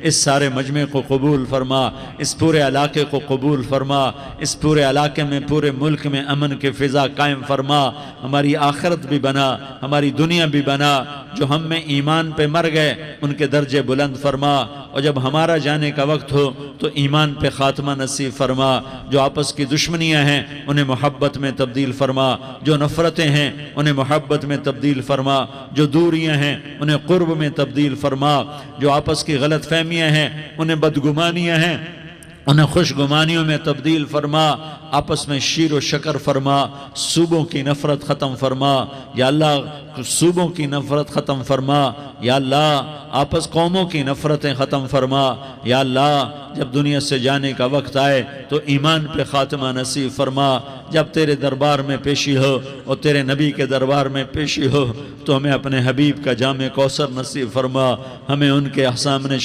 اس سارے مجمع کو قبول فرما، اس پورے علاقے کو قبول فرما، اس پورے علاقے میں پورے ملک میں امن کے فضا قائم فرما، ہماری آخرت بھی بنا، ہماری دنیا بھی بنا، جو ہم میں ایمان پہ مر گئے ان کے درجے بلند فرما، اور جب ہمارا جانے کا وقت ہو تو ایمان پہ خاتمہ نصیب فرما، جو آپس کی دشمنیاں ہیں انہیں محبت میں تبدیل فرما، جو نفرتیں ہیں انہیں محبت میں تبدیل فرما، جو دوریاں ہیں انہیں قرب میں تبدیل فرما، جو آپس کی غلط فہمیاں ہیں انہیں بدگمانیاں ہیں انہیں خوش گمانیوں میں تبدیل فرما، آپس میں شیر و شکر فرما، صوبوں کی نفرت ختم فرما یا اللہ، صوبوں کی نفرت ختم فرما یا اللہ، آپس قوموں کی نفرتیں ختم فرما یا اللہ، جب دنیا سے جانے کا وقت آئے تو ایمان پہ خاتمہ نصیب فرما، جب تیرے دربار میں پیشی ہو اور تیرے نبی کے دربار میں پیشی ہو تو ہمیں اپنے حبیب کا جام کوثر نصیب فرما، ہمیں ان کے سامنے